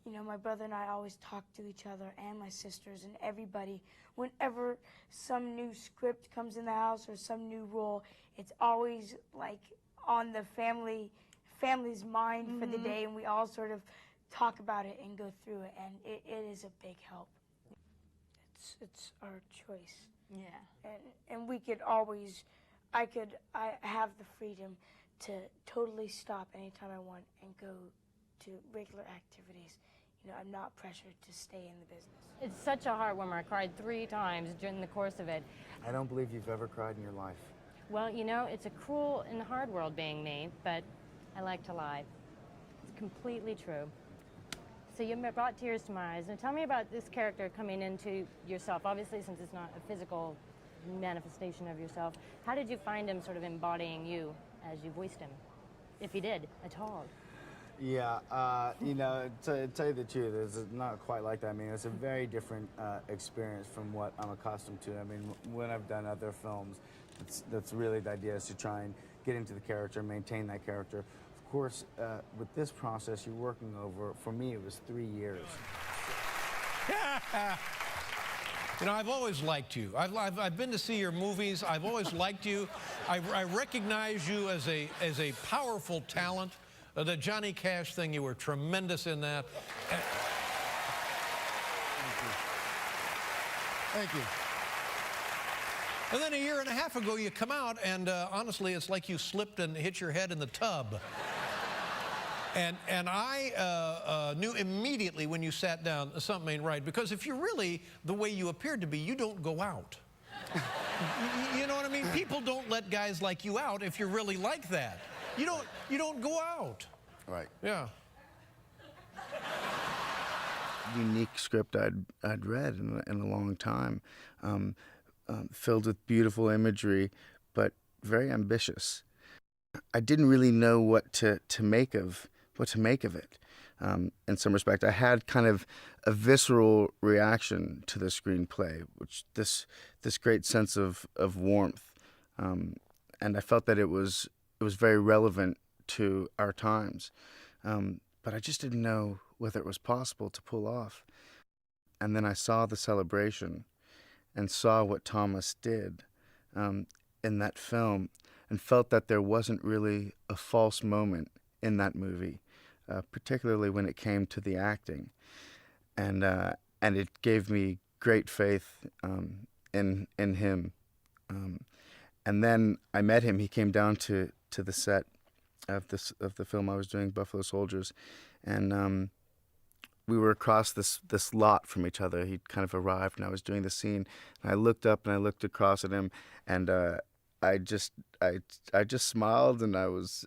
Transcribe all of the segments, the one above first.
You know, my brother and I always talk to each other and my sisters and everybody. Whenever some new script comes in the house or some new role, it's always like on the family's mind for the day, and we all sort of talk about it and go through it, and it is a big help. It's our choice. Yeah. And we could always, I have the freedom to totally stop anytime I want and go to regular activities. You know, I'm not pressured to stay in the business. It's such a heartwarmer. I cried 3 times during the course of it. I don't believe you've ever cried in your life. Well, you know, it's a cruel and hard world being me, but I like to lie. It's completely true. So you brought tears to my eyes. Now tell me about this character coming into yourself. Obviously, since it's not a physical manifestation of yourself, how did you find him sort of embodying you as you voiced him, if he did at all? Yeah, you know, to tell you the truth, it's not quite like that. I mean, it's a very different experience from what I'm accustomed to. I mean, when I've done other films, that's really the idea, is to try and get into the character, maintain that character. Of course, with this process, you're working over, for me, it was 3 years. You know, I've always liked you. I've been to see your movies. I've always liked you. I recognize you as a powerful talent. The Johnny Cash thing, you were tremendous in that. Thank you. And then a year and a half ago, you come out, and honestly, it's like you slipped and hit your head in the tub. And I knew immediately when you sat down something ain't right, because if you're really the way you appeared to be, you don't go out. You know what I mean? People don't let guys like you out if you're really like that. You don't go out. Right. Yeah. Unique script I'd read in a long time, filled with beautiful imagery, but very ambitious. I didn't really know what to make of it. In some respect, I had kind of a visceral reaction to the screenplay, which this great sense of warmth, and I felt that it was very relevant to our times, but I just didn't know whether it was possible to pull off. And then I saw the celebration and saw what Thomas did in that film, and felt that there wasn't really a false moment in that movie, particularly when it came to the acting, and it gave me great faith in him. And then I met him. He came down to the set of the film I was doing, Buffalo Soldiers, and we were across this lot from each other. He'd kind of arrived, and I was doing the scene. And I looked up and I looked across at him, and I just smiled, and I was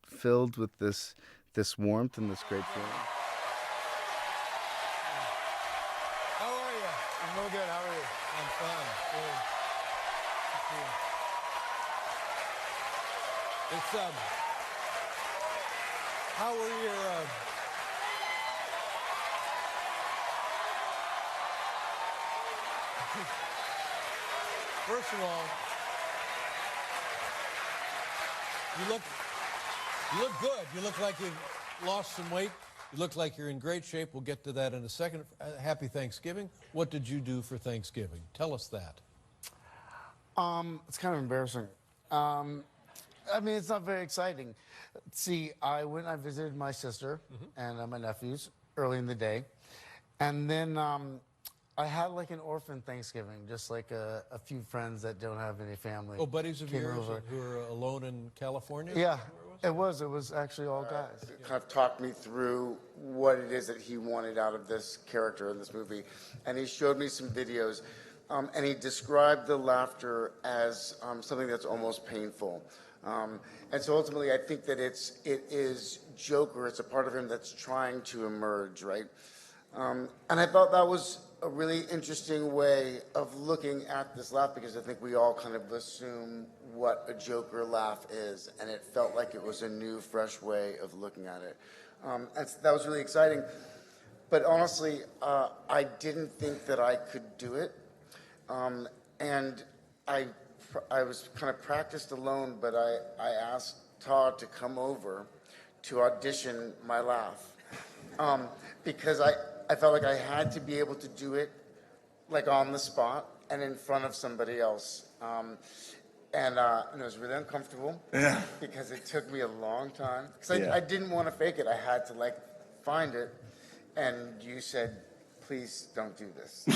filled with this warmth and this great feeling. How are you? I'm real good. How are you? I'm fine. Good. It's how were your first of all, you look good. You look like you've lost some weight. You look like you're in great shape. We'll get to that in a second. Happy Thanksgiving. What did you do for Thanksgiving? Tell us that. It's kind of embarrassing. I mean, it's not very exciting. See, I visited my sister and my nephews early in the day, and then I had like an orphan Thanksgiving, just like a few friends that don't have any family. Oh, buddies of yours over. who are alone in California? Yeah, it was actually all guys. Kind of talked me through what it is that he wanted out of this character in this movie, and he showed me some videos, and he described the laughter as something that's almost painful. And so ultimately, I think that it is Joker. It's a part of him that's trying to emerge, right? And I thought that was a really interesting way of looking at this laugh, because I think we all kind of assume what a Joker laugh is, and it felt like it was a new, fresh way of looking at it. That was really exciting. But honestly, I didn't think that I could do it. And I was kind of practiced alone, but I asked Todd to come over to audition my laugh. because I felt like I had to be able to do it like on the spot and in front of somebody else. And it was really uncomfortable because it took me a long time. Because I didn't want to fake it. I had to like find it. And you said, please don't do this.